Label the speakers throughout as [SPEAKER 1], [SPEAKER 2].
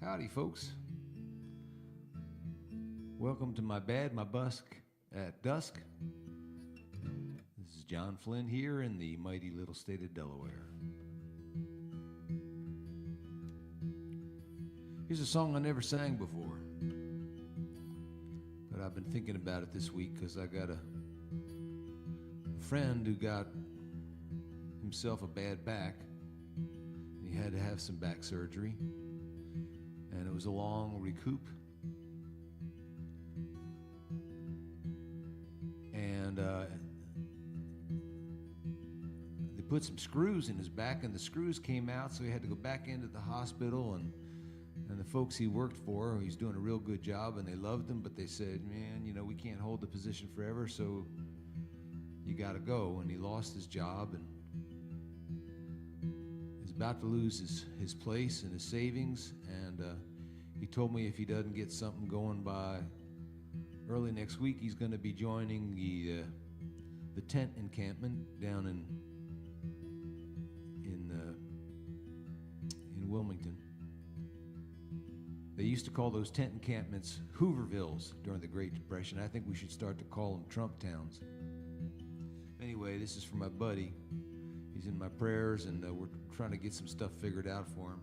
[SPEAKER 1] Howdy, folks. Welcome to my B.A.D, my Busk at Dusk. This is John Flynn here in the mighty little state of Delaware. Here's a song I never sang before, but I've been thinking about it this week because I got a friend who got himself a bad back. He had to have some back surgery, and it was a long recoup. And they put some screws in his back, and the screws came out, so he had to go back into the hospital. And the folks he worked for, he's doing a real good job, and they loved him, but they said, man, you know, we can't hold the position forever, so you got to go. And he lost his job and is about to lose his place and his savings. And he told me if he doesn't get something going by early next week, he's going to be joining the tent encampment down in Wilmington. They used to call those tent encampments Hoovervilles during the Great Depression. I think we should start to call them Trump towns. Anyway, this is for my buddy. He's in my prayers, and we're trying to get some stuff figured out for him.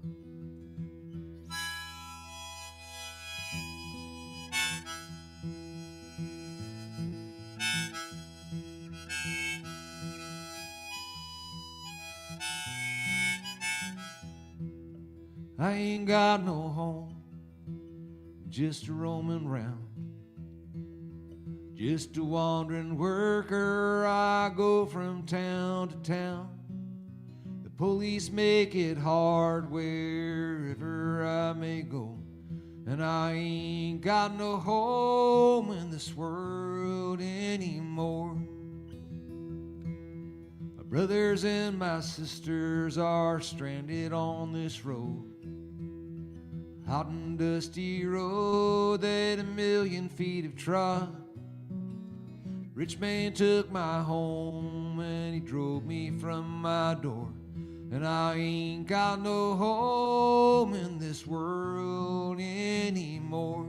[SPEAKER 1] I ain't got no home, just a roaming round, just a wandering worker. I go from town to town. The police make it hard wherever I may go, and I ain't got no home in this world anymore. My brothers and my sisters are stranded on this road, hot and dusty road that 1,000,000 feet have trod. Rich man took my home and he drove me from my door, and I ain't got no home in this world anymore.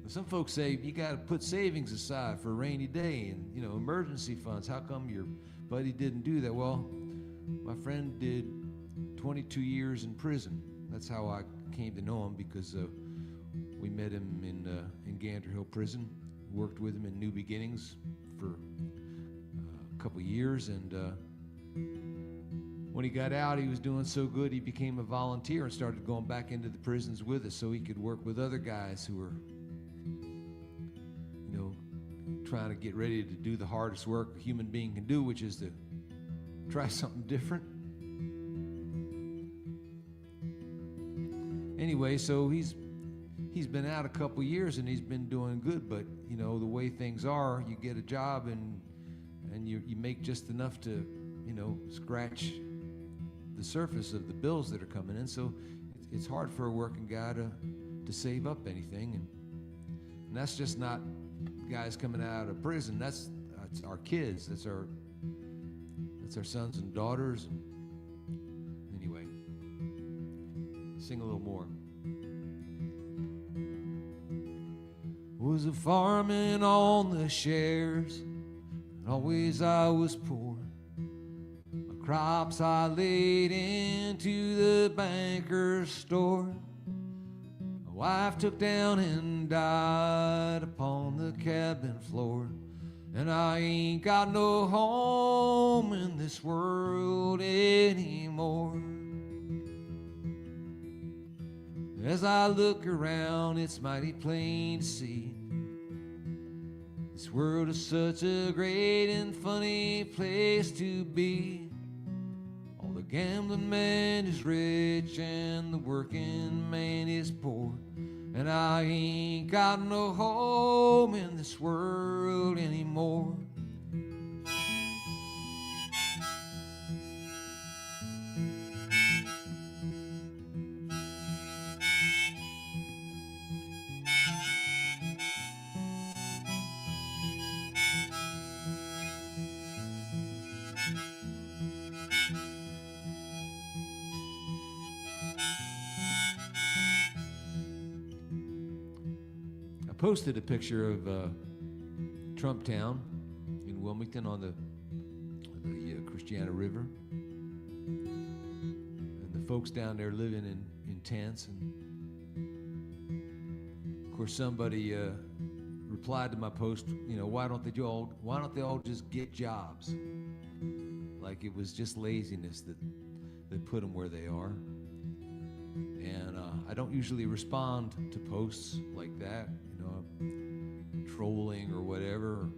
[SPEAKER 1] Some folks say you got to put savings aside for a rainy day and, you know, emergency funds. How come your buddy didn't do that? Well, my friend did 22 years in prison. That's how I came to know him, because we met him in Gander Hill Prison. Worked with him in New Beginnings for a couple years, and when he got out, he was doing so good he became a volunteer and started going back into the prisons with us so he could work with other guys who were, you know, trying to get ready to do the hardest work a human being can do, which is to try something different. Anyway, so he's been out a couple years and he's been doing good, but you know, the way things are, you get a job and you make just enough to, you know, scratch the surface of the bills that are coming in. So it's hard for a working guy to save up anything, and that's just not guys coming out of prison. That's our kids. That's our sons and daughters. And anyway, sing a little more. Was a farming on the shares, and always I was poor. My crops I laid into the banker's store. My wife took down and died upon the cabin floor, and I ain't got no home in this world anymore. As I look around, it's mighty plain to see this world is such a great and funny place to be. All the gambling man is rich and the working man is poor, and I ain't got no home in this world anymore. posted a picture of Trump Town in Wilmington on the Christiana River, and the folks down there living in tents. And of course, somebody replied to my post, why don't they all just get jobs? Like it was just laziness that put them where they are. And I don't usually respond to posts like that, trolling or whatever.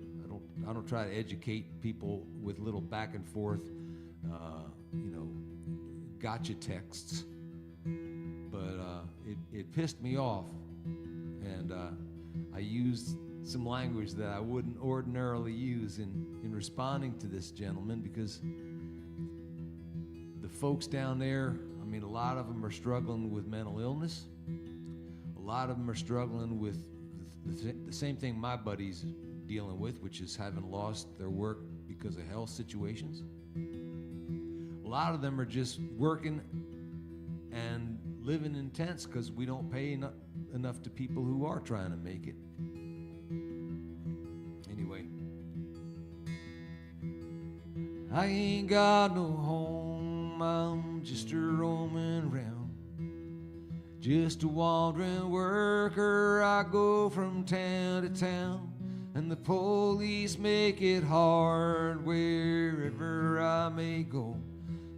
[SPEAKER 1] I don't try to educate people with little back and forth, gotcha texts. But it pissed me off, and I used some language that I wouldn't ordinarily use in responding to this gentleman, because the folks down there, a lot of them are struggling with mental illness. A lot of them are struggling with the same thing my buddy's dealing with, which is having lost their work because of health situations. A lot of them are just working and living in tents because we don't pay enough to people who are trying to make it. Anyway, I ain't got no home, I'm just a roaming around, just a wandering worker. I go from town to town, and the police make it hard wherever I may go.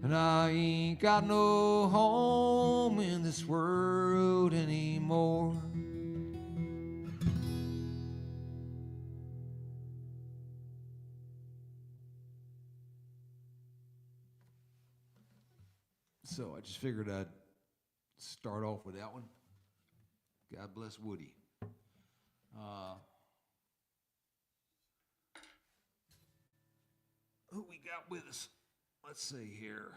[SPEAKER 1] And I ain't got no home in this world anymore. So I just figured I'd start off with that one. God bless Woody. Who we got with us? Let's see here.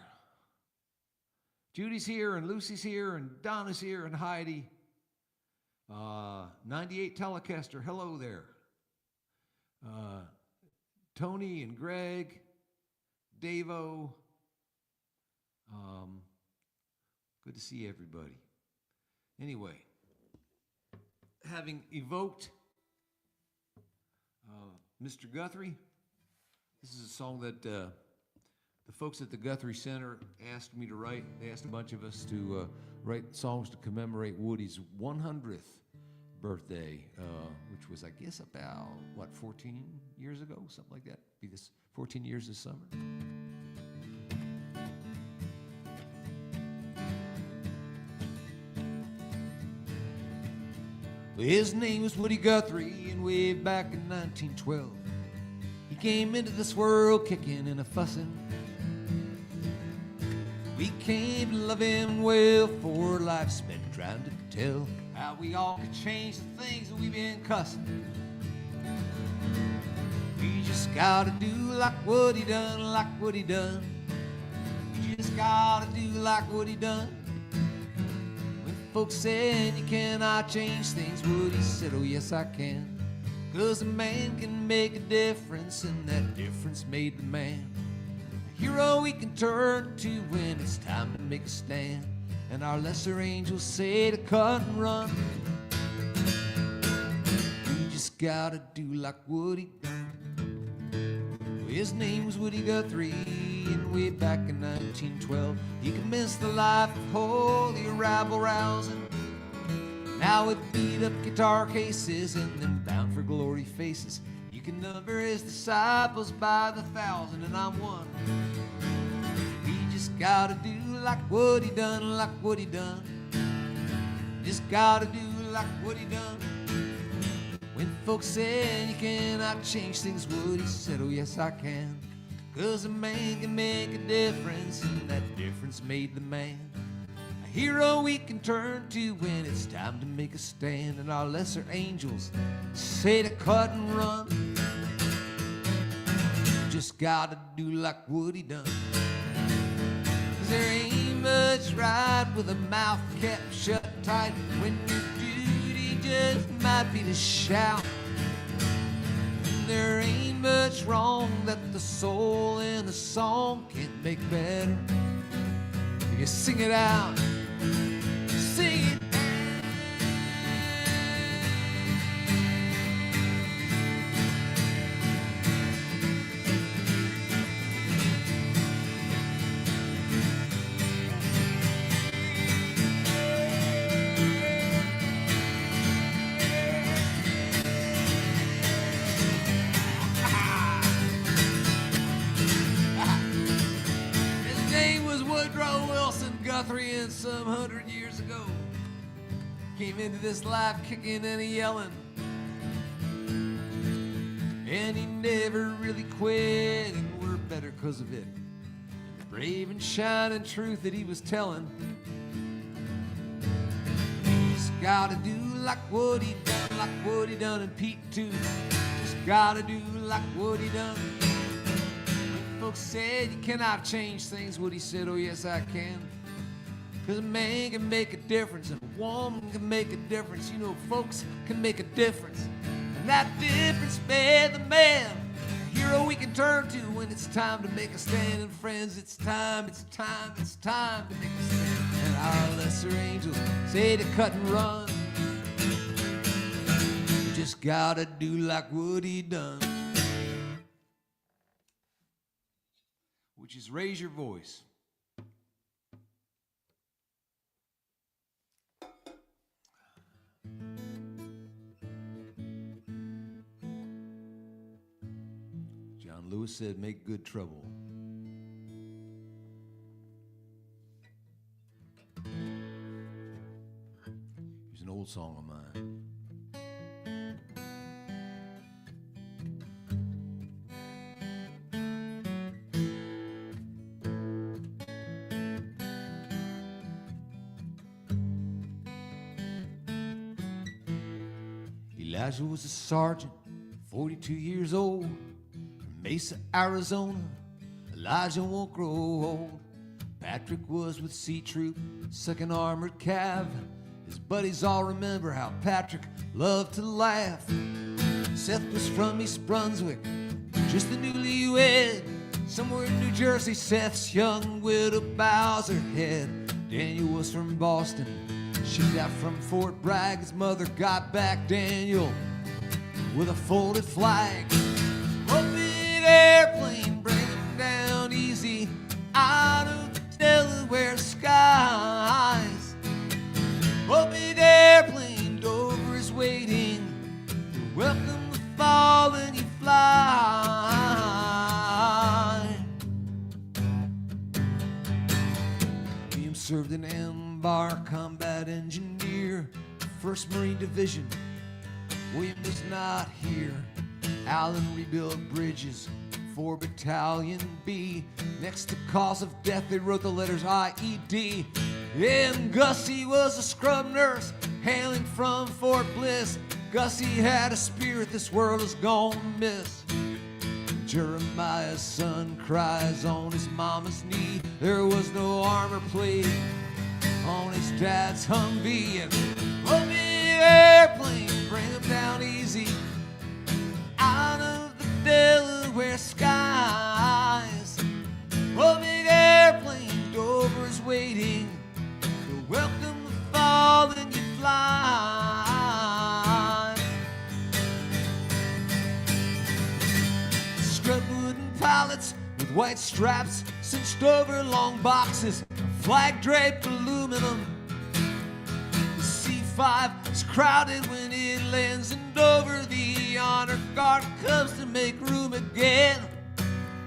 [SPEAKER 1] Judy's here, and Lucy's here, and Donna's here, and Heidi. 98 Telecaster, hello there. Tony and Greg, Davo. Good to see everybody. Anyway, having evoked Mr. Guthrie, this is a song that the folks at the Guthrie Center asked me to write. They asked a bunch of us to write songs to commemorate Woody's 100th birthday, which was, I guess, about, 14 years ago? Something like that. Be this 14 years this summer. His name was Woody Guthrie, and way back in 1912, he came into this world kicking and a fussing. We came to love him well, for life's been trying to tell how we all could change the things that we've been cussing. We just gotta do like what he done, like what he done. We just gotta do like what he done. Folks said you cannot change things, Woody said, oh yes I can. 'Cause a man can make a difference, and that difference made the man. A hero we can turn to when it's time to make a stand. And our lesser angels say to cut and run. We just gotta do like Woody done. Well, his name was Woody Guthrie, and way back in 1912, he commenced the life of holy rabble rousing. Now with beat up guitar cases and them bound for glory faces, you can number his disciples by the thousand, and I'm one. We just gotta do like what he done, like what he done. Just gotta do like what he done. When folks said you cannot change things, Woody said, oh yes I can. 'Cause a man can make a difference, and that difference made the man. A hero we can turn to when it's time to make a stand. And our lesser angels say to cut and run. Just gotta do like Woody done. 'Cause there ain't much right with a mouth kept shut tight, when your duty just might be to shout. There ain't much wrong that the soul in a song can't make better. You sing it out, sing it. about 3 and some 100 years ago. Came into this life kicking and yelling, and he never really quit, and we're better because of it. The brave and shining truth that he was telling. Just gotta do like what he done, like what he done in Pete too. Just gotta do like what he done. When folks said you cannot change things, what he said, oh yes I can. Cause a man can make a difference and a woman can make a difference. You know, folks can make a difference. And that difference made the man a hero we can turn to when it's time to make a stand. And friends, it's time to make a stand. And our lesser angels say to cut and run. You just gotta do like what he done. Which is raise your voice. John Lewis said, make good trouble. Here's an old song of mine. Elijah was a sergeant, 42 years old, from Mesa, Arizona. Elijah won't grow old. Patrick was with C Troop, 2nd Armored Cav. His buddies all remember how Patrick loved to laugh. Seth was from East Brunswick, just a newlywed. Somewhere in New Jersey, Seth's young widow bows her head. Daniel was from Boston, shipped out from Fort Bragg. His mother got back Daniel with a folded flag. Open airplane, bring him down easy out of the Delaware skies. Open airplane, Dover is waiting to welcome the fall and you fly. William served in Bar combat engineer, 1st Marine Division. William was not here. Allen rebuilt bridges for Battalion B. Next to cause of death, they wrote the letters IED. And Gussie was a scrub nurse hailing from Fort Bliss. Gussie had a spirit this world is gonna miss. Jeremiah's son cries on his mama's knee. There was no armor plate on his dad's Humvee. And open airplane, bring him down easy out of the Delaware skies. Open airplane, Dover's waiting to welcome the fall and you fly. Scrub wooden pallets with white straps cinched over long boxes, flag draped aluminum. The C5 is crowded when it lands in Dover. The honor guard comes to make room again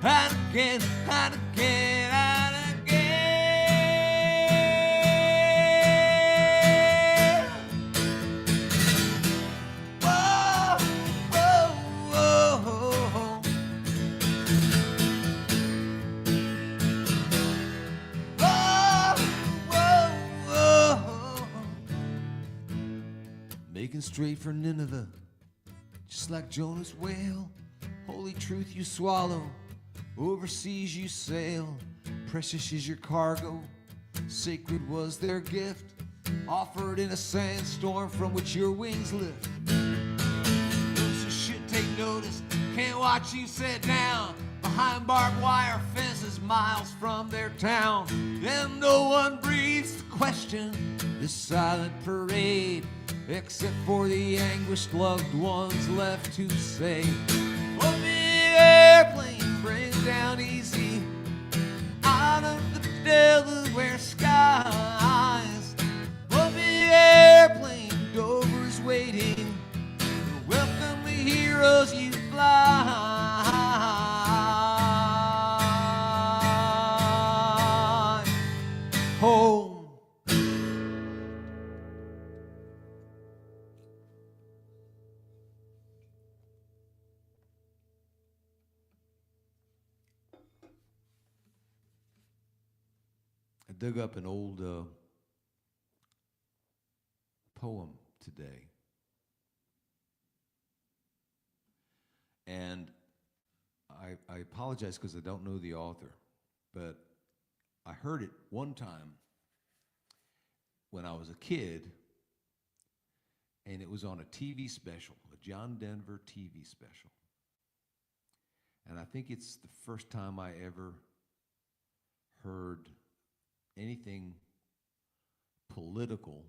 [SPEAKER 1] and again and again and again. Whoa, whoa, whoa, whoa. Making straight for Nineveh, just like Jonah's whale. Holy truth you swallow, overseas you sail. Precious is your cargo, sacred was their gift, offered in a sandstorm from which your wings lift. Those who should take notice can't watch you sit down behind barbed wire fences miles from their town. And no one breathes to question this silent parade, except for the anguished loved ones left to say, open airplane, bring down easy out of the Delaware skies. Open airplane, Dover's waiting to welcome the heroes you fly. home. I dug up an old poem today. And I apologize because I don't know the author, but I heard it one time when I was a kid, and it was on a TV special, a John Denver TV special. And I think it's the first time I ever heard anything political,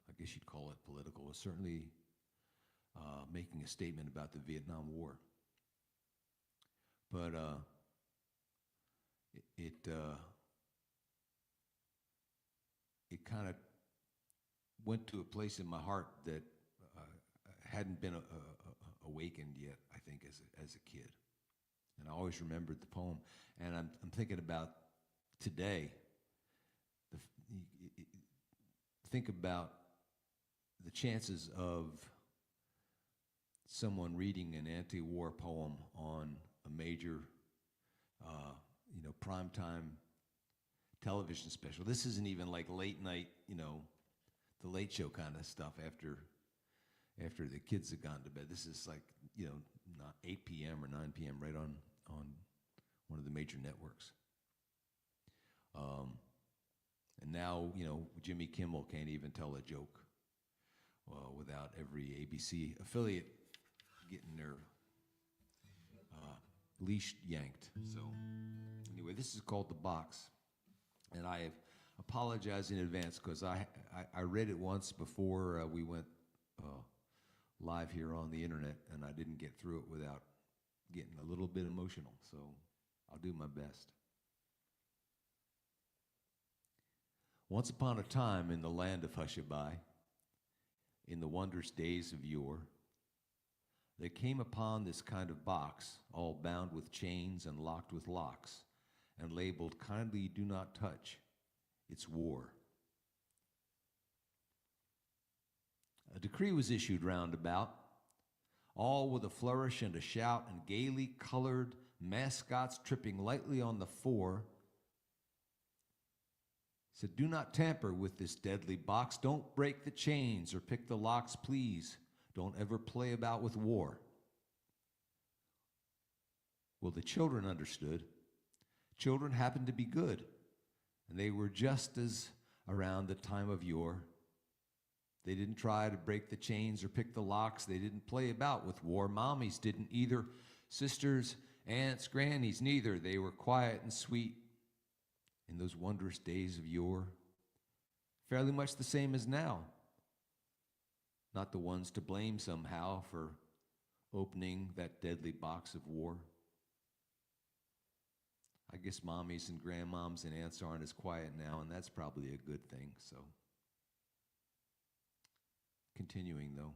[SPEAKER 1] I guess you'd call it political, was certainly making a statement about the Vietnam War. But it kind of went to a place in my heart that hadn't been awakened yet, I think, as a kid. And I always remembered the poem. And I'm thinking about today. Think about the chances of someone reading an anti-war poem on a major, primetime television special. This isn't even like late night, the Late Show kind of stuff after the kids have gone to bed. This is like, not 8 p.m. or 9 p.m. right on one of the major networks. And now, Jimmy Kimmel can't even tell a joke without every ABC affiliate getting their leash yanked. So anyway, this is called The Box. And I apologize in advance because I read it once before we went live here on the internet, and I didn't get through it without getting a little bit emotional. So I'll do my best. Once upon a time in the land of Hushabye, in the wondrous days of yore, they came upon this kind of box, all bound with chains and locked with locks, and labeled, "Kindly do not touch, it's war." A decree was issued round about, all with a flourish and a shout, and gaily colored mascots tripping lightly on the fore, said, "Do not tamper with this deadly box. Don't break the chains or pick the locks, please. Don't ever play about with war." Well, the children understood. Children happened to be good, and they were just as around the time of yore. They didn't try to break the chains or pick the locks. They didn't play about with war. Mommies didn't either. Sisters, aunts, grannies, neither. They were quiet and sweet in those wondrous days of yore, fairly much the same as now. Not the ones to blame somehow for opening that deadly box of war. I guess mommies and grandmoms and aunts aren't as quiet now, and that's probably a good thing, so. Continuing, though.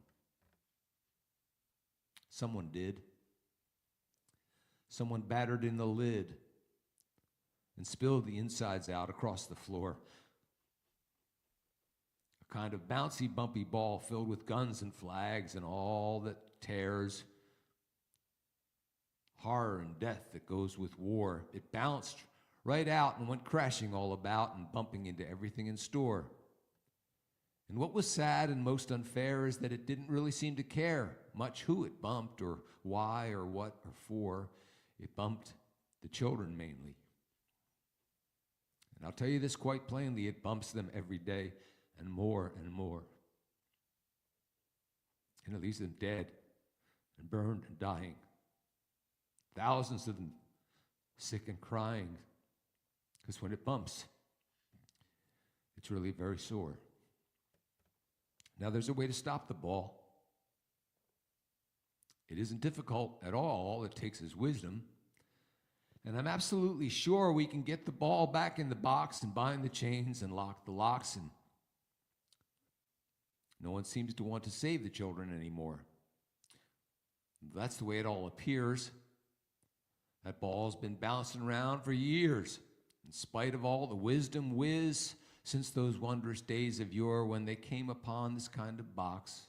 [SPEAKER 1] Someone did. Someone battered in the lid and spilled the insides out across the floor. A kind of bouncy, bumpy ball filled with guns and flags and all that tears, horror and death that goes with war. It bounced right out and went crashing all about and bumping into everything in store. And what was sad and most unfair is that it didn't really seem to care much who it bumped or why or what or for. It bumped the children mainly. And I'll tell you this quite plainly, it bumps them every day and more and more. And it leaves them dead and burned and dying. Thousands of them sick and crying, because when it bumps, it's really very sore. Now, there's a way to stop the ball. It isn't difficult at all. All it takes is wisdom. And I'm absolutely sure we can get the ball back in the box and bind the chains and lock the locks. And no one seems to want to save the children anymore. That's the way it all appears. That ball's been bouncing around for years. In spite of all the wisdom whiz since those wondrous days of yore when they came upon this kind of box,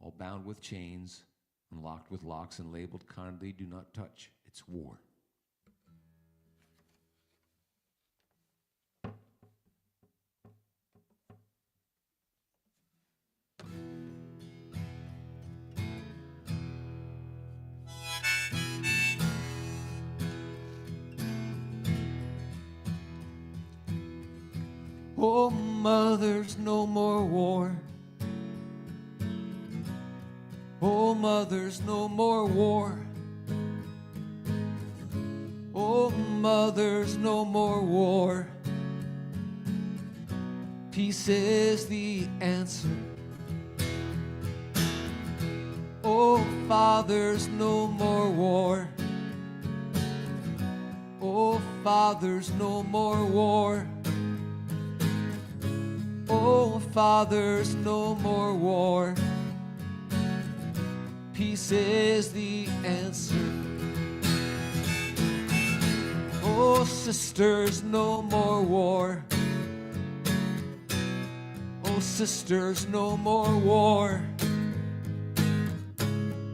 [SPEAKER 1] all bound with chains and locked with locks and labeled kindly, do not touch, it's war. Oh, mothers, no more war. Oh, mothers, no more war. Oh, mothers, no more war. Peace is the answer. Oh, fathers, no more war. Oh, fathers, no more war. Oh, fathers, no more war. Peace is the answer. Oh, sisters, no more war. Oh, sisters, no more war.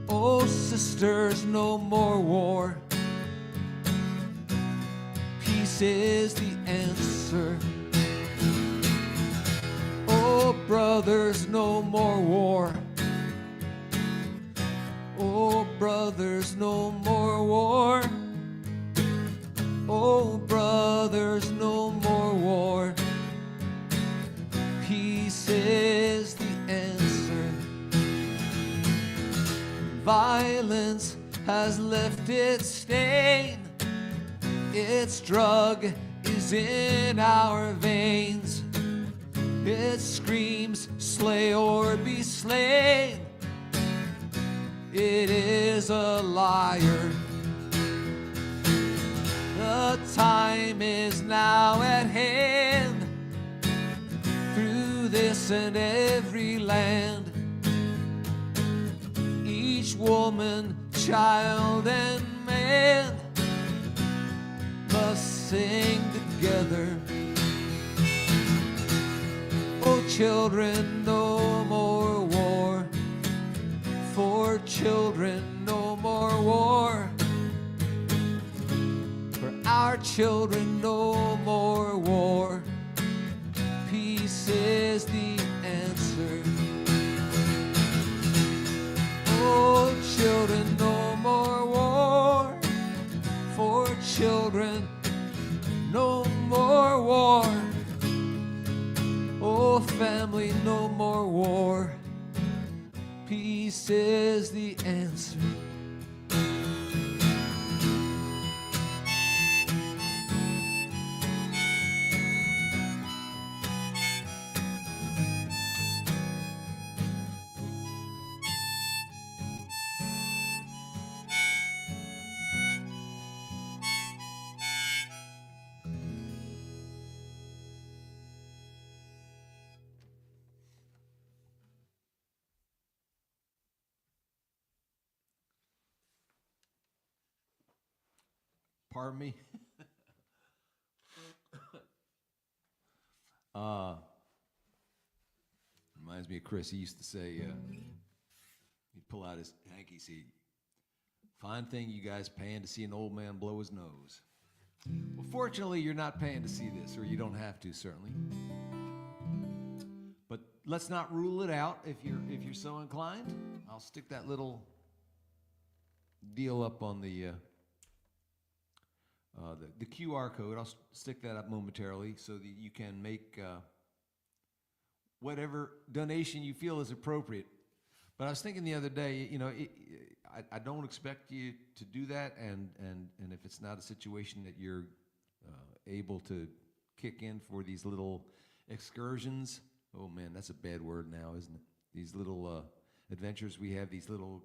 [SPEAKER 1] Oh, sisters, no more war. Peace is the answer. Oh, brothers, no more war. Oh, brothers, no more war. Oh, brothers, no more war. Peace is the answer. Violence has left its stain. Its drug is in our veins. It screams, slay or be slain. It is a liar. The time is now at hand. Through this and every land, each woman, child, and man must sing together. Oh, children, no more war. For children, no more war. For our children, no more war. Peace is the answer. Oh, children, no more war. For children, no more war. Oh, family, no more war. Peace is the answer. Pardon me? Reminds me of Chris. He used to say, he'd pull out his hanky, see, fine thing you guys paying to see an old man blow his nose. Well, fortunately, you're not paying to see this, or you don't have to, certainly. But let's not rule it out if you're so inclined. I'll stick that little deal up on the QR code. I'll stick that up momentarily so that you can make whatever donation you feel is appropriate. But I was thinking the other day, you know, I don't expect you to do that, and if it's not a situation that you're able to kick in for these little excursions, oh man, that's a bad word now, isn't it? These little adventures we have, these little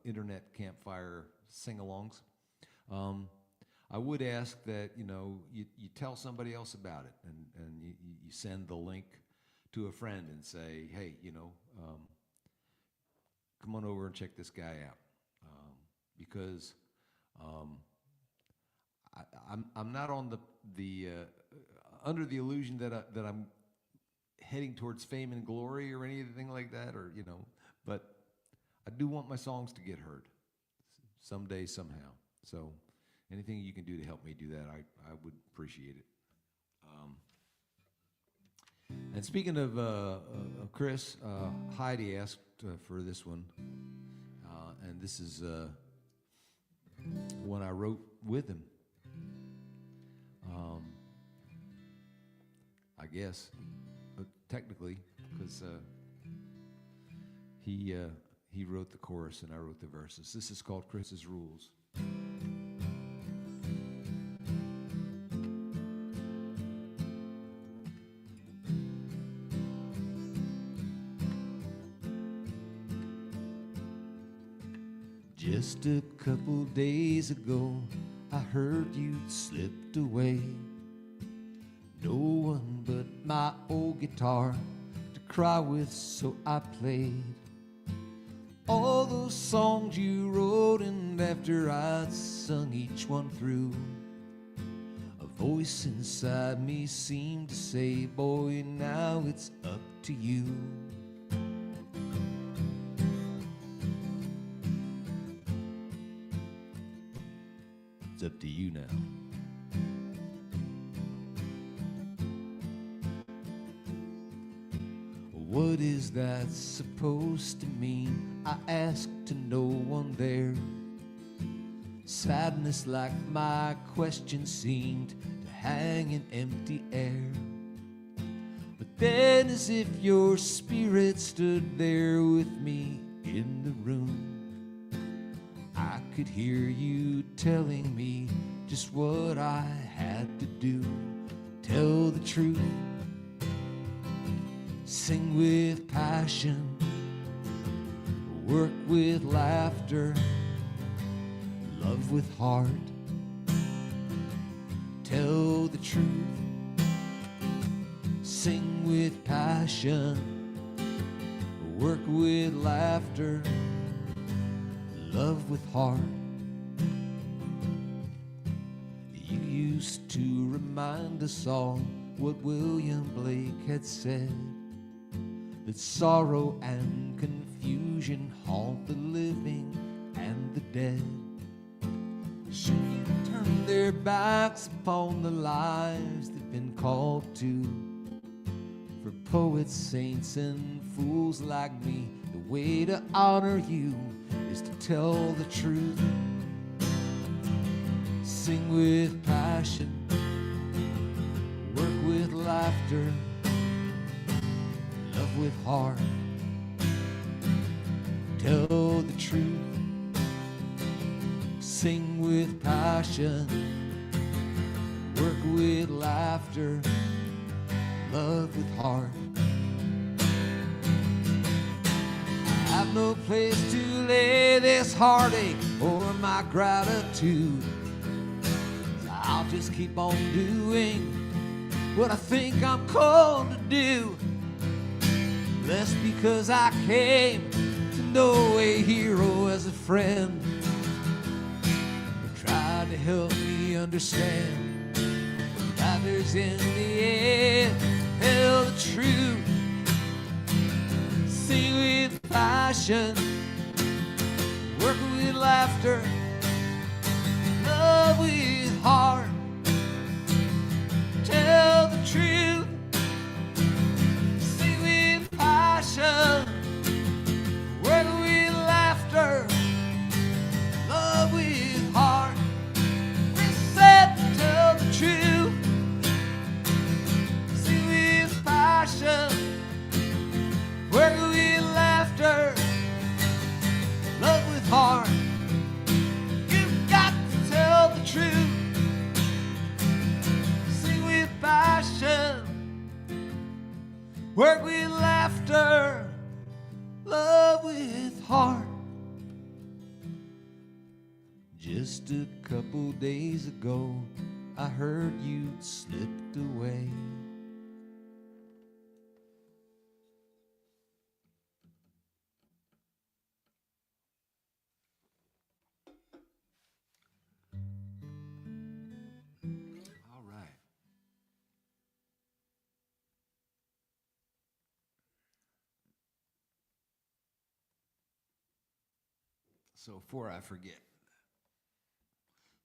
[SPEAKER 1] internet campfire sing-alongs. I would ask that, you know, you tell somebody else about it, and you send the link to a friend and say, hey, you know, come on over and check this guy out, because I'm not on under the illusion that I'm heading towards fame and glory or anything like that, or but I do want my songs to get heard someday, somehow. So anything you can do to help me do that, I would appreciate it. And speaking of Chris, Heidi asked for this one, and this is one I wrote with him. I guess, technically, because he wrote the chorus and I wrote the verses. This is called Chris's Rules. Just a couple days ago, I heard you'd slipped away. No one but my old guitar to cry with, so I played all those songs you wrote, and after I'd sung each one through, a voice inside me seemed to say, boy, now it's up to you. It's up to you now. What is that supposed to mean? I asked to no one there. Sadness like my question seemed to hang in empty air. But then, as if your spirit stood there with me in the room, I could hear you telling me just what I had to do. Tell the truth, sing with passion, work with laughter, love with heart. Tell the truth, sing with passion, work with laughter, love with heart. You used to remind us all what William Blake had said, that sorrow and confusion haunt the living and the dead. Should you turn their backs upon the lives they've been called to? For poets, saints, and fools like me, the way to honor you is to tell the truth. Sing with passion, work with laughter, love with heart. Tell the truth, sing with passion, work with laughter, love with heart. I have no place to lay this heartache or my gratitude. So I'll just keep on doing what I think I'm called to do. Less because I came to know a hero as a friend, who tried to help me understand what matters in the end. Tell the truth, sing with passion, work with laughter, love with heart. Tell the truth, sing with passion, work with laughter, love with heart. We said to tell the truth, sing with passion, work with laughter, love with heart. You've got to tell the truth, sing with passion, work with laughter, love with heart. Just a couple days ago, I heard you'd slipped away. All right. So before I forget,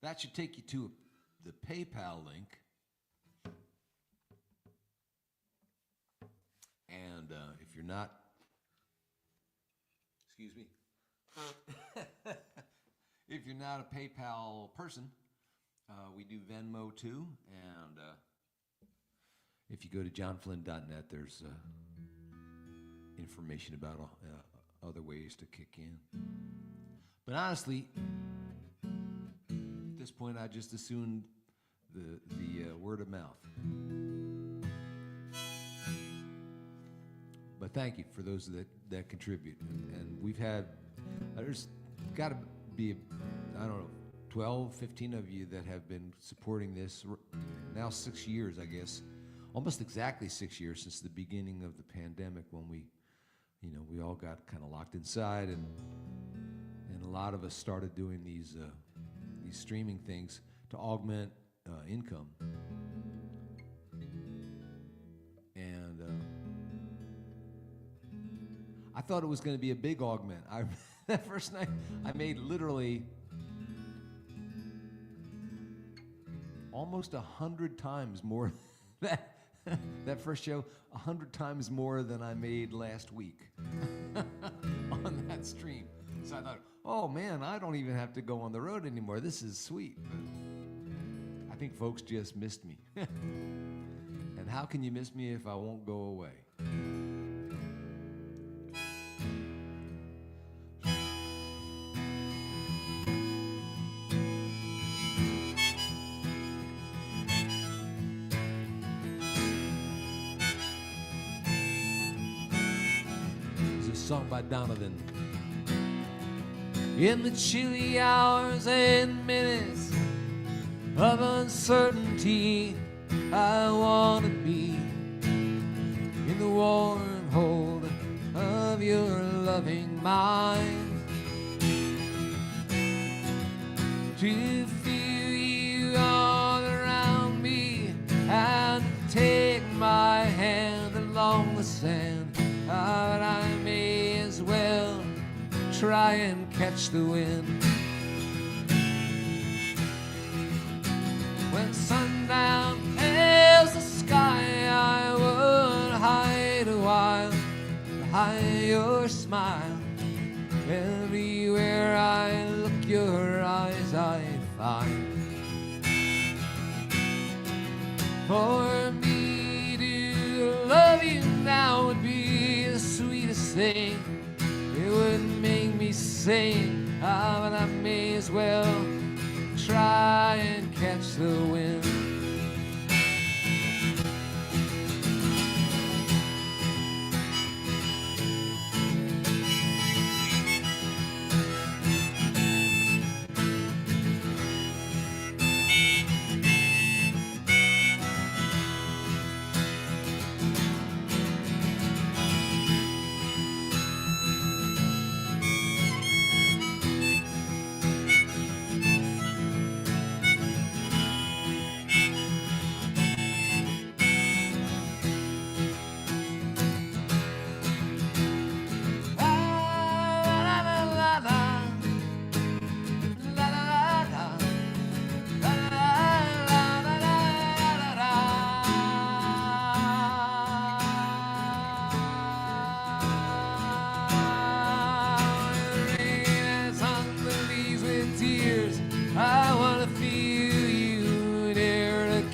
[SPEAKER 1] that should take you to the PayPal link. And if you're not, excuse me, if you're not a PayPal person, we do Venmo too. And if you go to johnflynn.net, there's information about other ways to kick in. But honestly, at this point, I just assumed the word of mouth. But thank you for those that contribute. And we've had, there's got to be, I don't know, 12, 15 of you that have been supporting this now 6 years, I guess. Almost exactly 6 years since the beginning of the pandemic, when we all got kind of locked inside, and a lot of us started doing these streaming things to augment income. And I thought it was going to be a big augment. That first night, I made literally almost 100 times more that first show, 100 times more than I made last week on that stream. So I thought, oh man, I don't even have to go on the road anymore. This is sweet. But I think folks just missed me. And how can you miss me if I won't go away? Song by Donovan. In the chilly hours and minutes of uncertainty, I want to be in the warm hold of your loving mind, to feel you all around me and take my hand along the sand. But I may as well try and catch the wind. When sundown hails the sky, I would hide a while behind your smile. Everywhere I look, your eyes I find. For me to love you now would be the sweetest thing. It would make me sing, but I may as well try and catch the wind.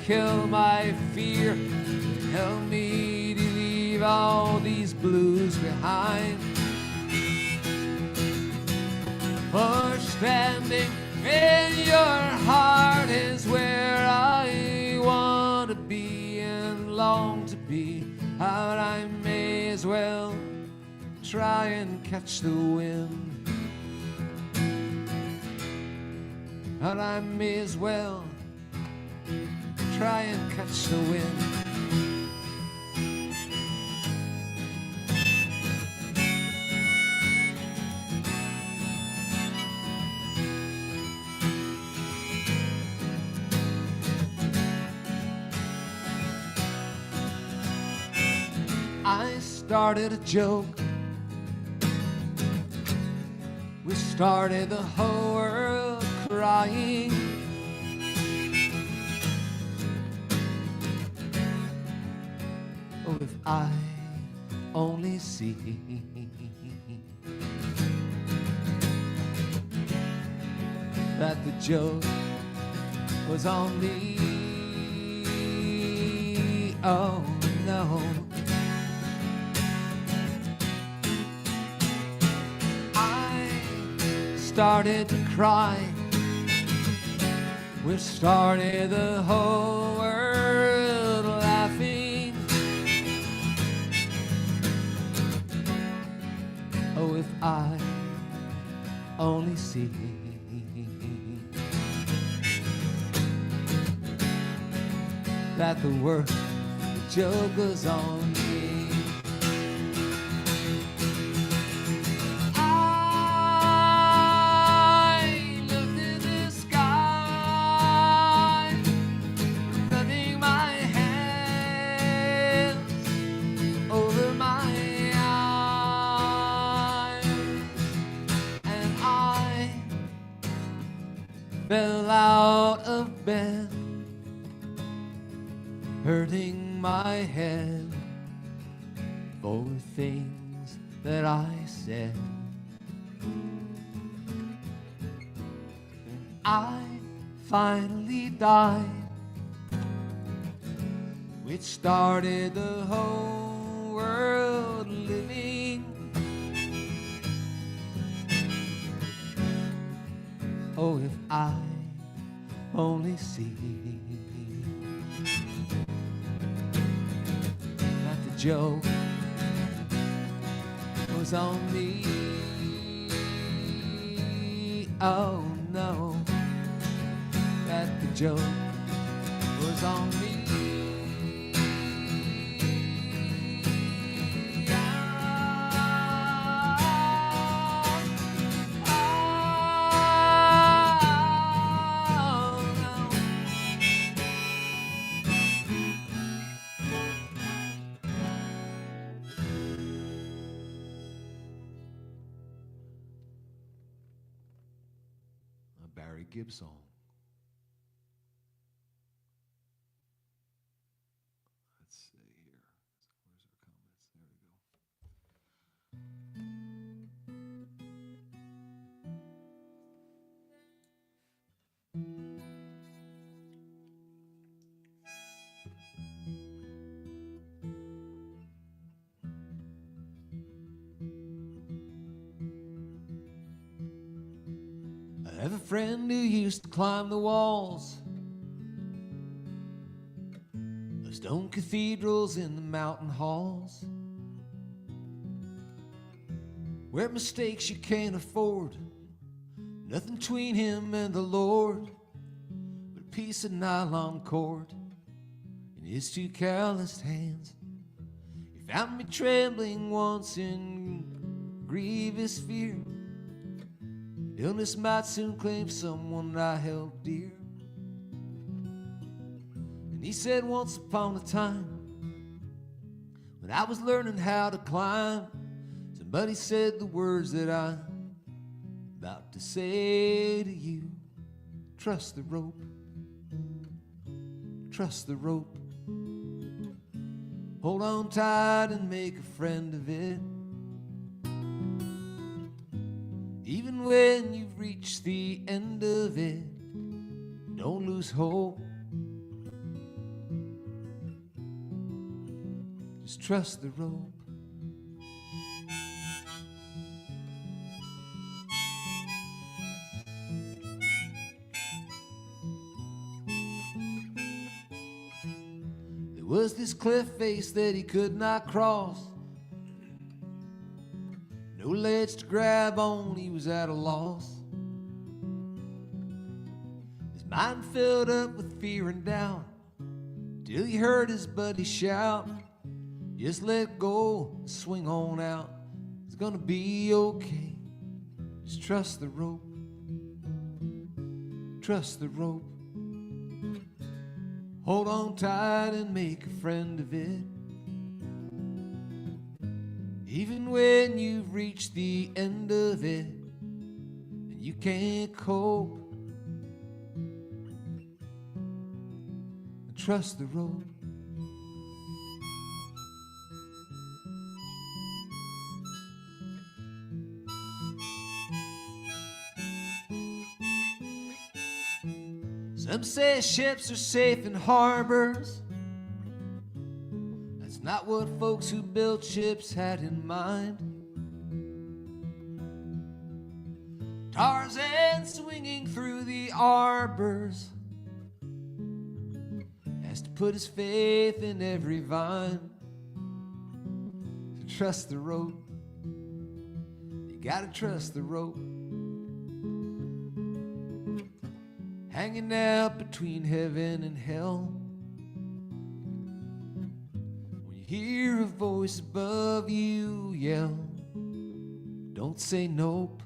[SPEAKER 1] Kill my fear, help me to leave all these blues behind. For standing in your heart is where I want to be and long to be. But I may as well try and catch the wind. But I may as well try and catch the wind. I started a joke We started the whole world crying. Oh, if I only see that the joke was on me. Oh no, I started to cry. We started the whole world laughing. Oh, if I only see that the world joke was on me. I looked in the sky, rubbing my hands over my eyes, and I fell out of bed, hurting my head for things that I said. I finally died, which started the whole world living. Oh, if I only see joke was on me. Oh no, that the joke was on me. Gibb song. Let's see here. Where's our comments? There we go. I have a friend who used to climb the walls of stone cathedrals in the mountain halls, where mistakes you can't afford, nothing between him and the Lord but a piece of nylon cord in his two calloused hands. He found me trembling once in grievous fear. Illness might soon claim someone I held dear. And he said, once upon a time, when I was learning how to climb, somebody said the words that I'm about to say to you. Trust the rope, trust the rope. Hold on tight and make a friend of it. Even when you've reached the end of it, don't lose hope. Just trust the rope. There was this cliff face that he could not cross. No ledge to grab on, he was at a loss. His mind filled up with fear and doubt, till he heard his buddy shout, just let go and swing on out. It's gonna be okay. Just trust the rope. Trust the rope. Hold on tight and make a friend of it. Even when you've reached the end of it, and you can't cope, and trust the rope. Some say ships are safe in harbors. That's not what folks who built ships had in mind. Tarzan swinging through the arbors has to put his faith in every vine. To trust the rope, you gotta trust the rope. Hanging out between heaven and hell. When you hear a voice above you yell, don't say nope.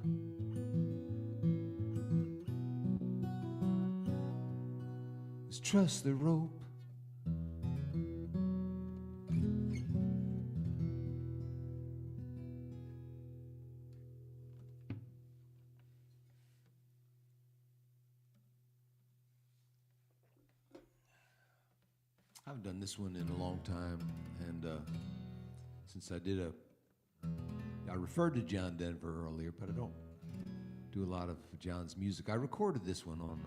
[SPEAKER 1] Just trust the rope. I haven't done this one in a long time, and since I referred to John Denver earlier, but I don't do a lot of John's music. I recorded this one on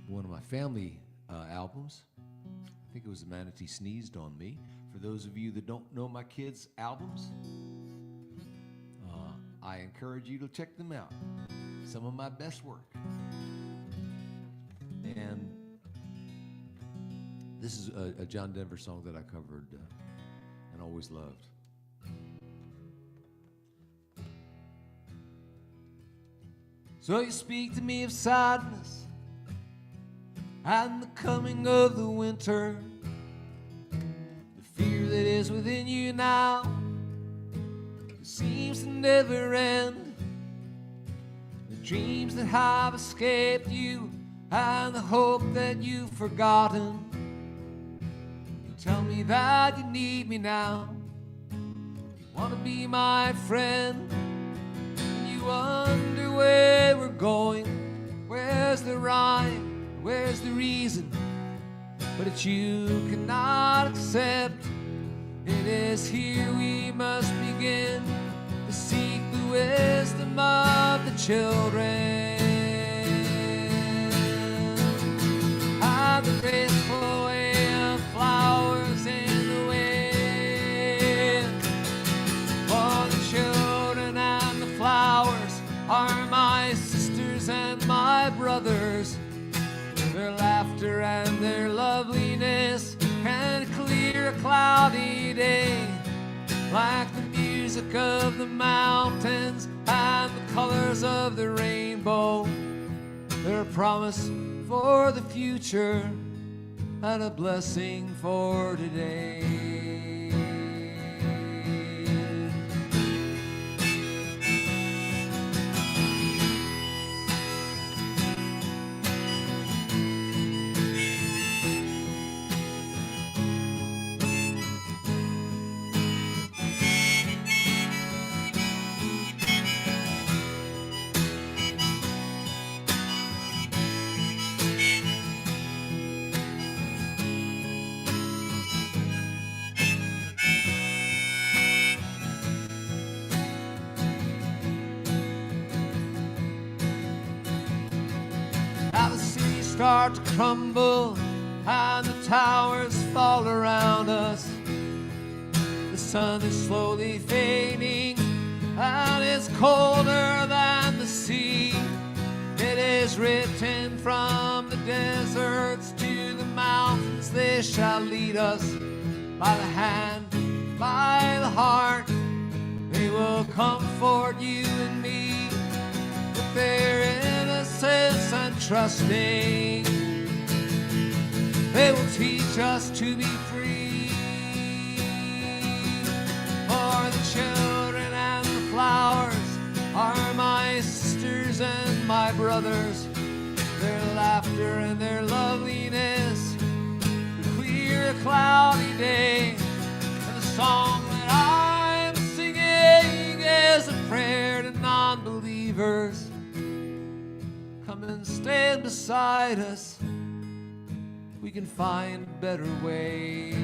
[SPEAKER 1] one of my family albums. I think it was The Manatee Sneezed on Me. For those of you that don't know my kids' albums, I encourage you to check them out. Some of my best work. And this is a John Denver song that I covered and always loved. So you speak to me of sadness and the coming of the winter, the fear that is within you now, it seems to never end, the dreams that have escaped you and the hope that you've forgotten. Tell me that you need me now. You want to be my friend. And you wonder where we're going. Where's the rhyme? Where's the reason? But it's you cannot accept. It is here we must begin to seek the wisdom of the children. And the graceful way of flowers in the wind. For the children and the flowers are my sisters and my brothers. Their laughter and their loveliness can clear a cloudy day, like the music of the mountains and the colors of the rainbow. They're a promise for the future and a blessing for today. Start to crumble and the towers fall around us. The sun is slowly fading and it's colder than the sea. It is written from the deserts to the mountains, they shall lead us by the hand, by the heart. They will comfort you and me with their innocence and trusting. They will teach us to be free. For the children and the flowers are my sisters and my brothers. Their laughter and their loveliness will clear a cloudy day. And the song that I'm singing is a prayer to non-believers. come and stand beside us. We can find a better way.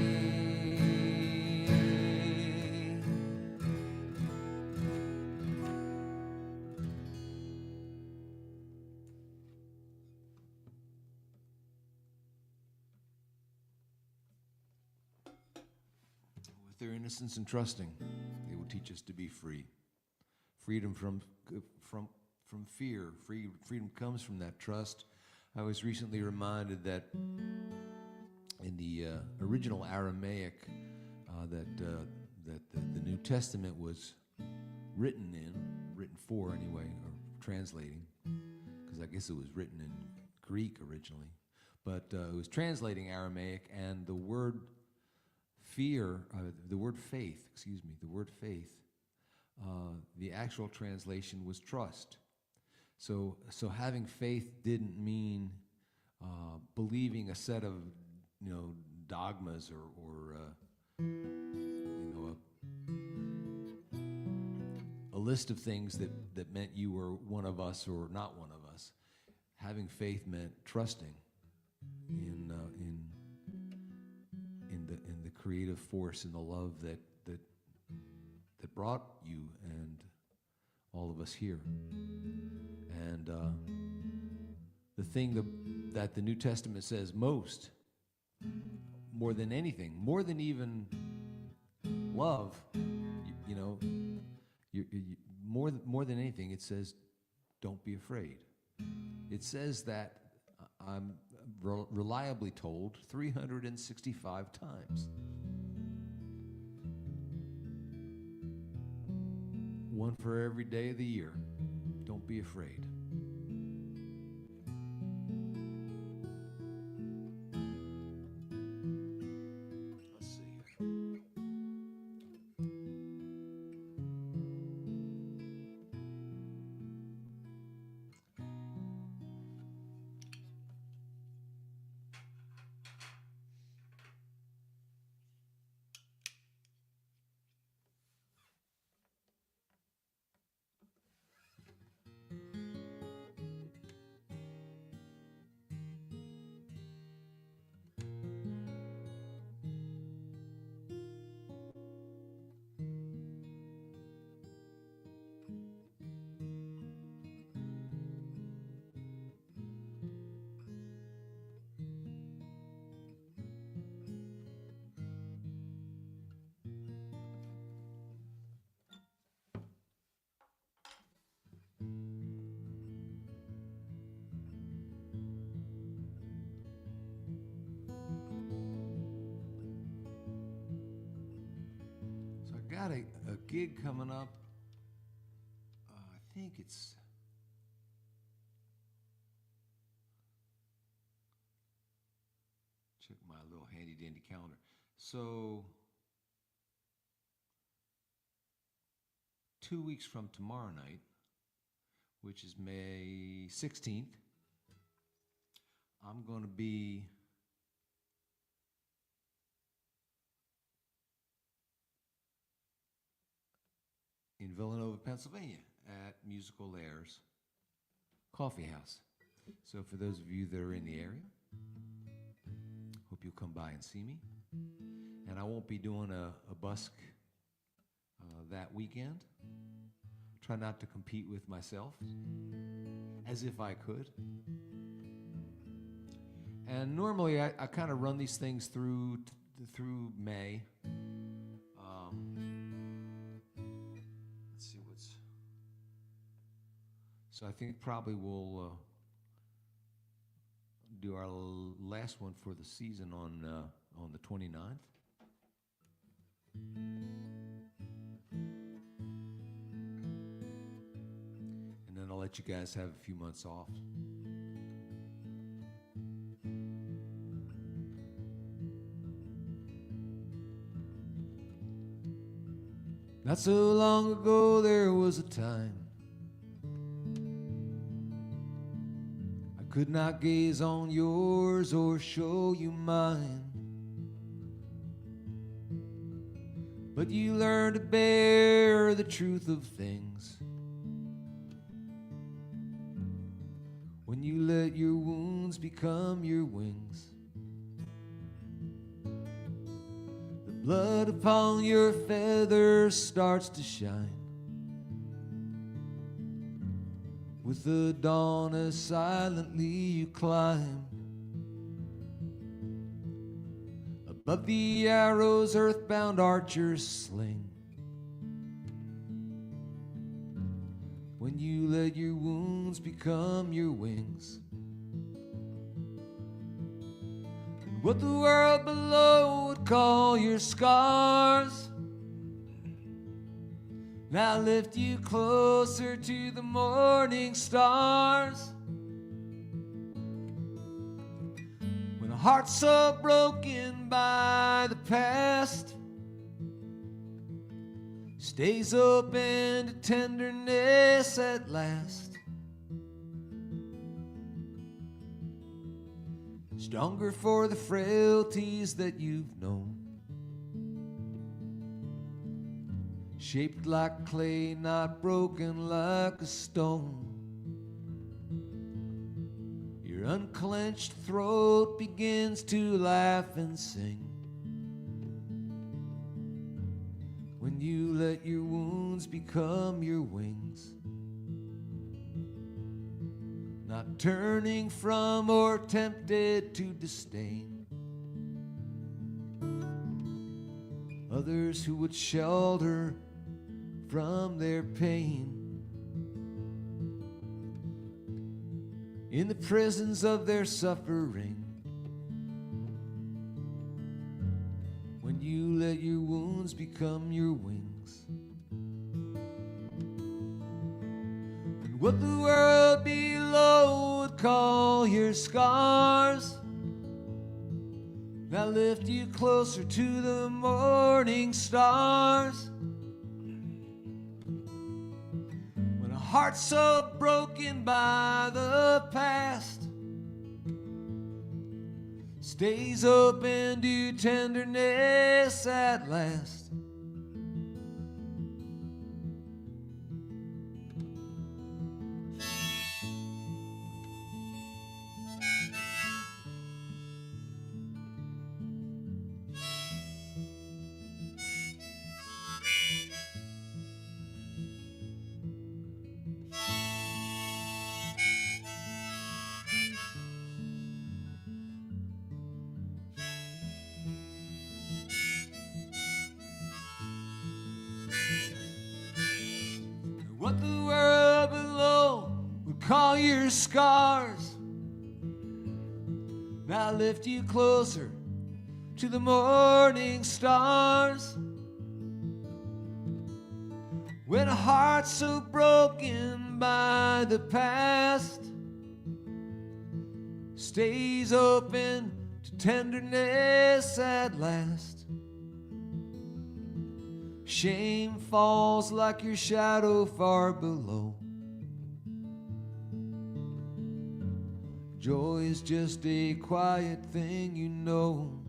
[SPEAKER 1] With their innocence and trusting, they will teach us to be free. Freedom from fear. Freedom comes from that trust. I was recently reminded that in the original Aramaic that the New Testament was written for anyway, or translating, because I guess it was written in Greek originally, but it was translating Aramaic, and the word faith, the actual translation was trust. So having faith didn't mean believing a set of dogmas or a list of things that meant you were one of us or not one of us. Having faith meant trusting in the creative force and the love that brought you and all of us here. And the thing that the New Testament says more than anything, more than even love, more than anything, it says, don't be afraid. It says that, I'm reliably told, 365 times. One for every day of the year. Don't be afraid. Let's see here. Got a gig coming up. I think it's check my little handy dandy calendar. So 2 weeks from tomorrow night, which is May 16th, I'm going to be in Villanova, Pennsylvania, at Musical Airs Coffee House. So for those of you that are in the area, hope you'll come by and see me. And I won't be doing a busk that weekend. Try not to compete with myself, as if I could. And normally I kind of run these things through May. So I think probably we'll do our last one for the season on the 29th. And then I'll let you guys have a few months off. Not so long ago there was a time could not gaze on yours or show you mine, but you learned to bear the truth of things when when you let your wounds become your wings. The blood upon your feathers starts to shine. With the dawn as silently you climb above the arrows earthbound archers sling. When you let your wounds become your wings. And what the world below would call your scars now lift you closer to the morning stars. When a heart so broken by the past stays open to tenderness at last, stronger for the frailties that you've known, shaped like clay, not broken like a stone. Your unclenched throat begins to laugh and sing when you let your wounds become your wings. Not turning from or tempted to disdain others who would shelter from their pain in the prisons of their suffering. When you let your wounds become your wings. And what the world below would call your scars now lift you closer to the morning stars. When a heart so broken by the past stays open to tenderness at last, what the world below would call your scars now lift you closer to the morning stars. When a heart so broken by the past stays open to tenderness at last, shame falls like your shadow far below. Joy is just a quiet thing you know,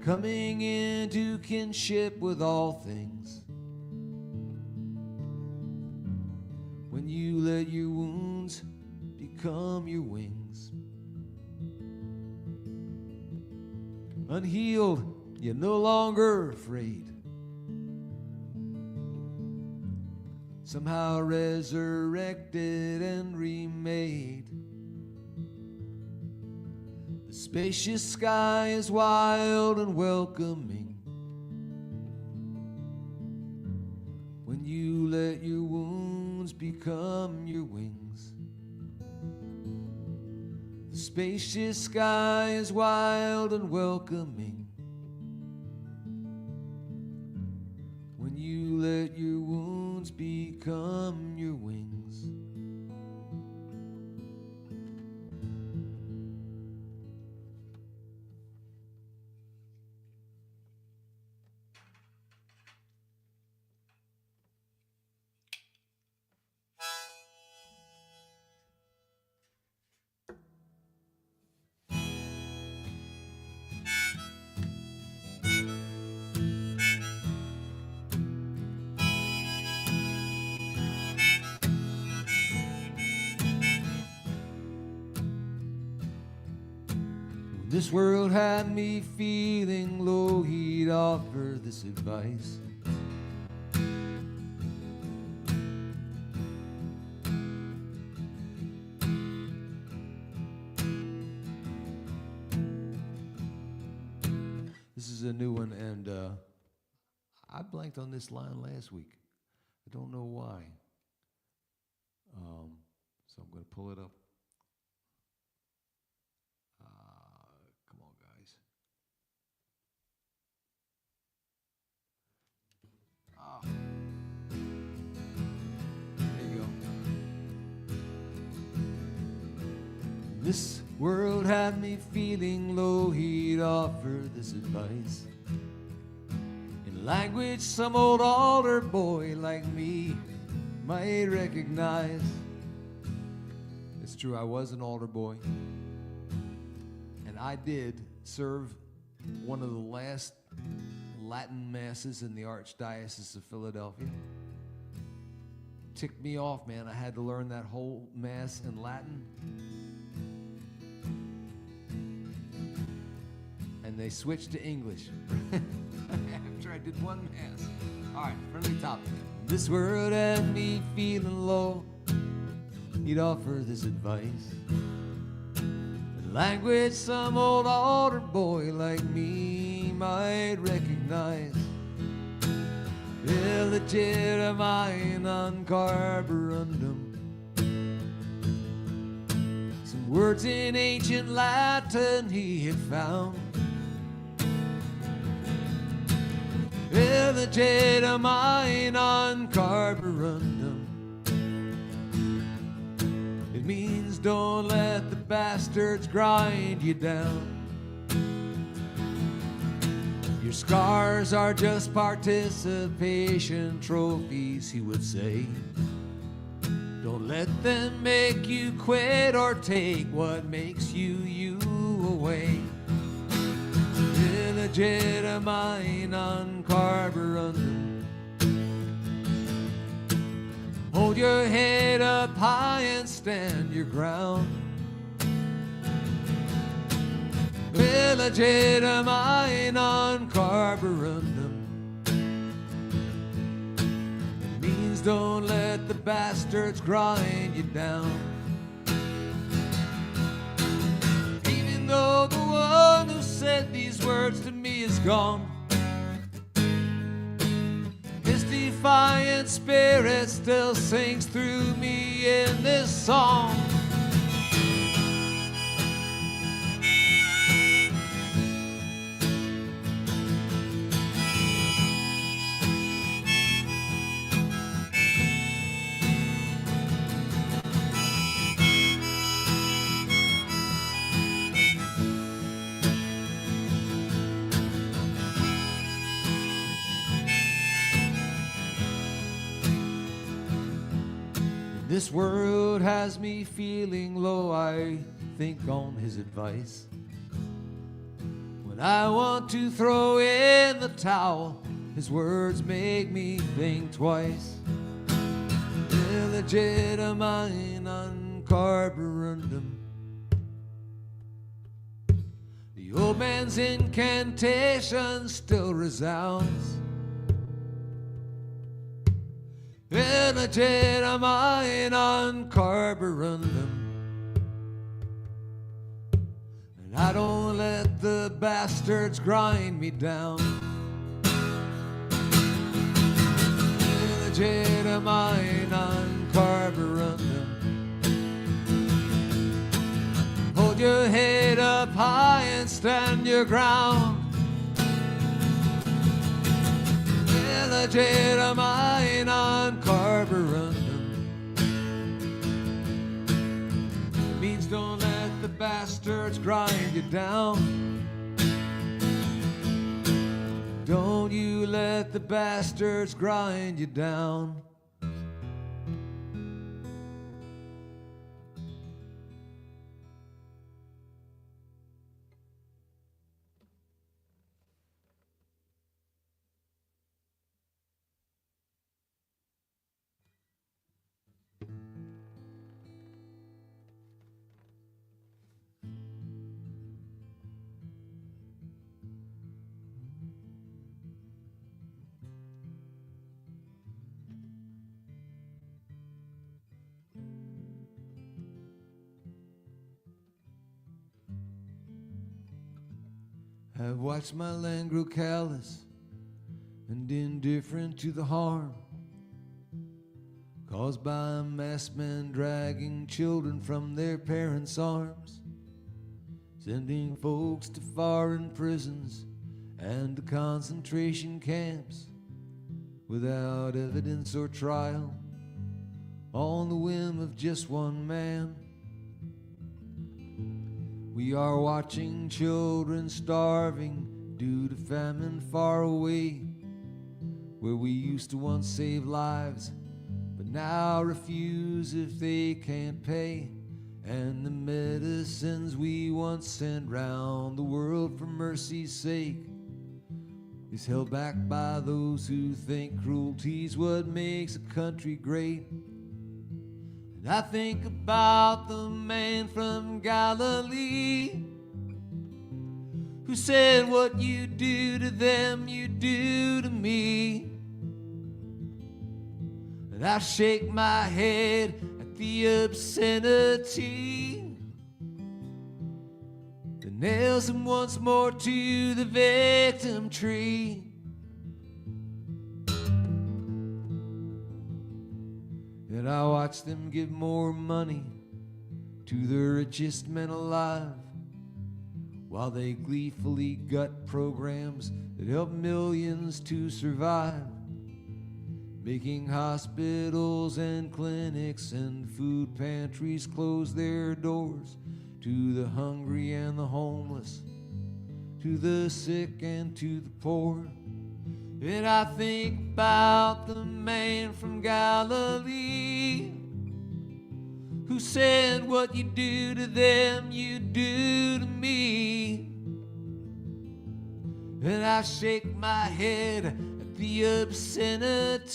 [SPEAKER 1] coming into kinship with all things. When you let your wounds become your wings. Unhealed, you're no longer afraid. Somehow resurrected and remade. The spacious sky is wild and welcoming. When you let your wounds become your wings. The spacious sky is wild and welcoming. When you let your wounds become your wings. This world had me feeling low, he'd offer this advice. This is a new one, and I blanked on this line last week. I don't know why. So I'm going to pull it up. Come on, guys. There you go. This world had me feeling low, he'd offer this advice. In language some old altar boy like me might recognize. It's true, I was an altar boy. And I did serve one of the last Latin masses in the Archdiocese of Philadelphia. Ticked me off, man. I had to learn that whole mass in Latin. And they switched to English after I did one mass. All right, friendly topic. This world had me feeling low, he'd offer this advice. In language some old altar boy like me might recognize. Illegitimine carborundum. Some words in ancient Latin he had found. Illegitimine carborundum. It means don't let the bastards grind you down. Your scars are just participation trophies, he would say. Don't let them make you quit or take what makes you you away. Illegitimine carborundum. Hold your head up high and stand your ground. Illegitimine carborundum. It means don't let the bastards grind you down. Even though the one who said these words to me is gone, his defiant spirit still sings through me in this song. This world has me feeling low, I think on his advice. When I want to throw in the towel, his words make me think twice. Illegitimine carborundum. The old man's incantation still resounds. Illegitimine carborundum. And I don't let the bastards grind me down. Illegitimine carborundum. Hold your head up high and stand your ground. Illegitimine carborundum. It means don't let the bastards grind you down. Don't you let the bastards grind you down. I've watched my land grow callous and indifferent to the harm caused by masked men dragging children from their parents' arms, sending folks to foreign prisons and to concentration camps without evidence or trial, on the whim of just one man. We are watching children starving due to famine far away, where we used to once save lives but now refuse if they can't pay. And the medicines we once sent round the world for mercy's sake is held back by those who think cruelty's what makes a country great. And I think about the man from Galilee who said, what you do to them, you do to me. And I shake my head at the obscenity that nails him once more to the victim tree. And I watch them give more money to the richest men alive, while they gleefully gut programs that help millions to survive, making hospitals and clinics and food pantries close their doors to the hungry and the homeless, to the sick and to the poor. And I think about the man from Galilee who said, what you do to them, you do to me. And I shake my head at the obscenity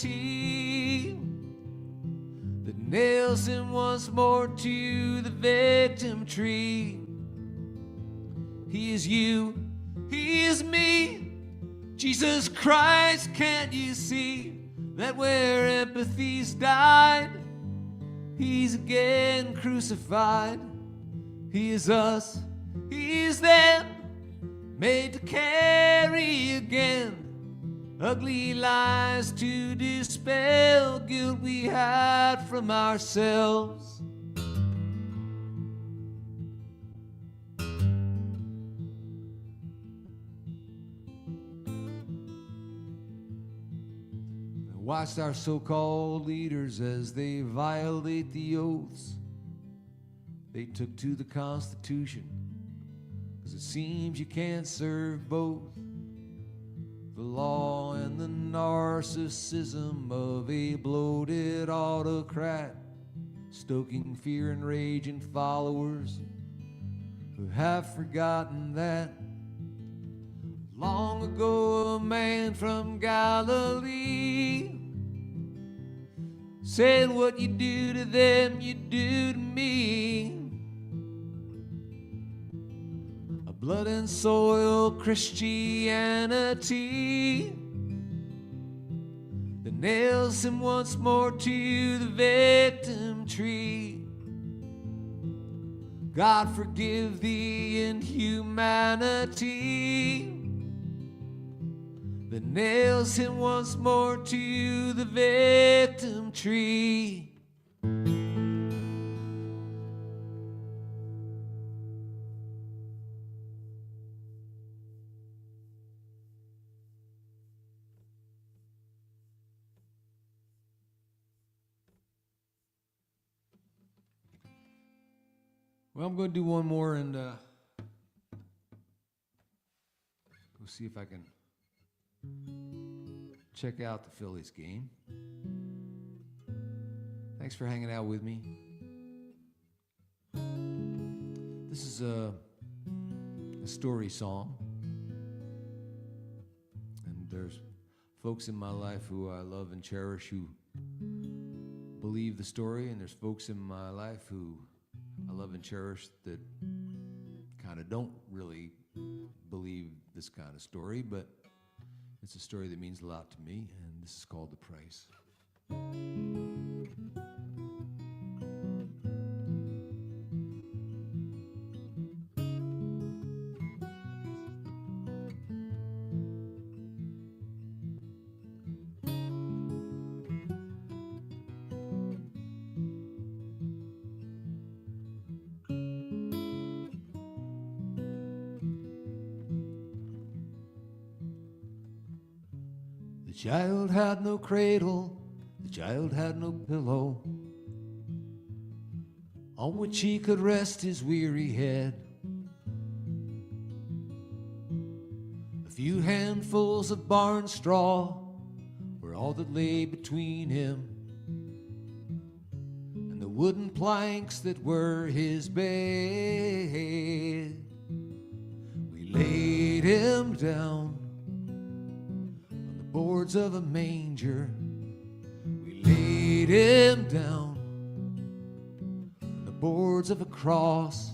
[SPEAKER 1] that nails him once more to the victim tree. He is you, he is me. Jesus Christ, can't you see that where empathy's died, he's again crucified? He is us, he is them, made to carry again ugly lies to dispel guilt we hide from ourselves. Watched our so-called leaders as they violate the oaths they took to the Constitution, 'cause it seems you can't serve both the law and the narcissism of a bloated autocrat, stoking fear and rage in followers who have forgotten that long ago a man from Galilee said, what you do to them, you do to me. A blood and soil Christianity that nails him once more to the victim tree. God forgive the inhumanity that nails him once more to the victim tree. Well, I'm going to do one more and go see if I can check out the Phillies game. Thanks for hanging out with me. This is a story song, and there's folks in my life who I love and cherish who believe the story, and there's folks in my life who I love and cherish that kind of don't really believe this kind of story, but it's a story that means a lot to me, and this is called The Price. The child had no cradle, the child had no pillow on which he could rest his weary head. A few handfuls of barn straw were all that lay between him and the wooden planks that were his bed. We laid him down on the boards of a manger. We laid him down on the boards of a cross.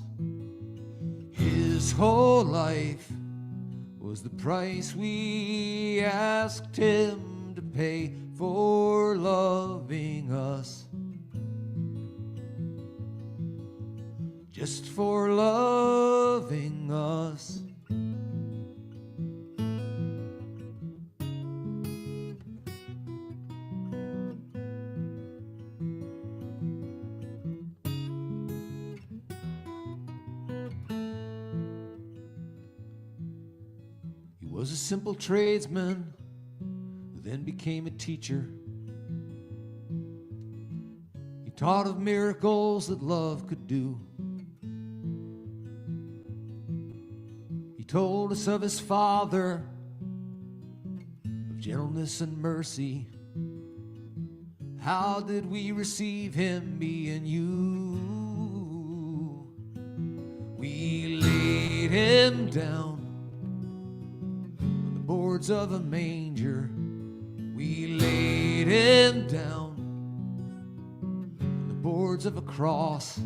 [SPEAKER 1] His whole life was the price we asked him to pay for loving us. Just for loving us. He was a simple tradesman who then became a teacher. He taught of miracles that love could do. He told us of his Father, of gentleness and mercy. How did we receive him, me and you? We laid him down on the boards of a manger. We laid him down on the boards of a cross.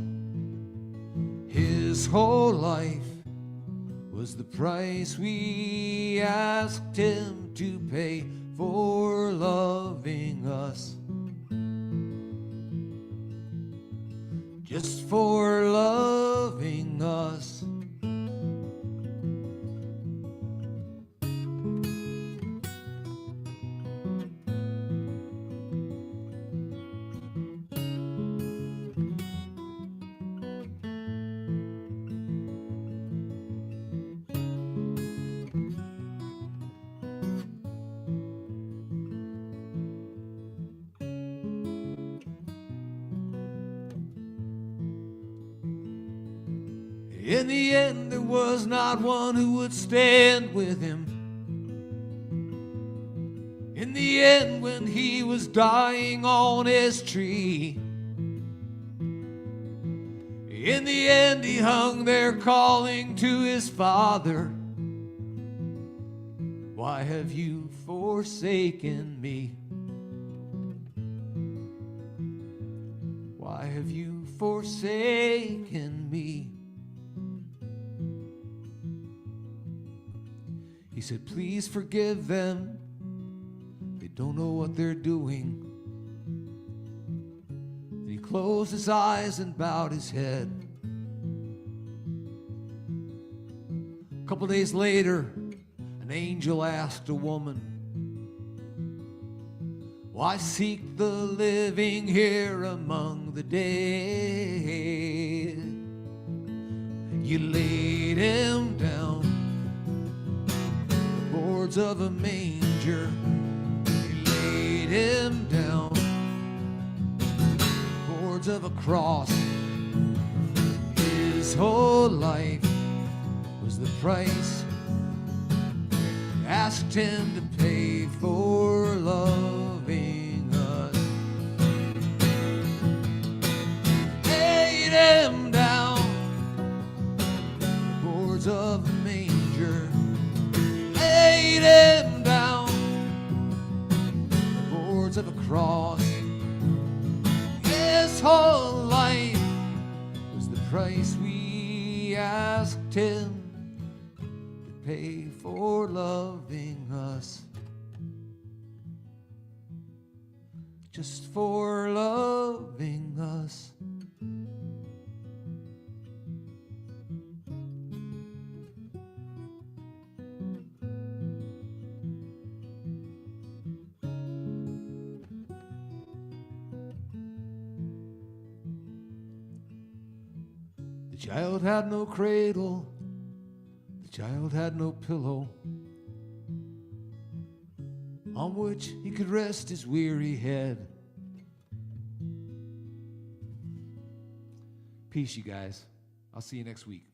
[SPEAKER 1] His whole life was the price we asked him to pay for loving us. Just for loving us. In the end, there was not one who would stand with him. In the end, when he was dying on his tree, in the end, he hung there calling to his Father, "Why have you forsaken me? Why have you forsaken me?" He said, "Please forgive them. They don't know what they're doing." And he closed his eyes and bowed his head. A couple days later, an angel asked a woman, "Why seek the living here among the dead? You laid him down boards of a manger. You laid him down boards of a cross. His whole life was the price you asked him to pay for loving us. Laid him down boards of a manger. Laid him down the boards of a cross. His whole life was the price we asked him to pay for loving us. Just for loving us. The child had no cradle, the child had no pillow on which he could rest his weary head. Peace, you guys. I'll see you next week.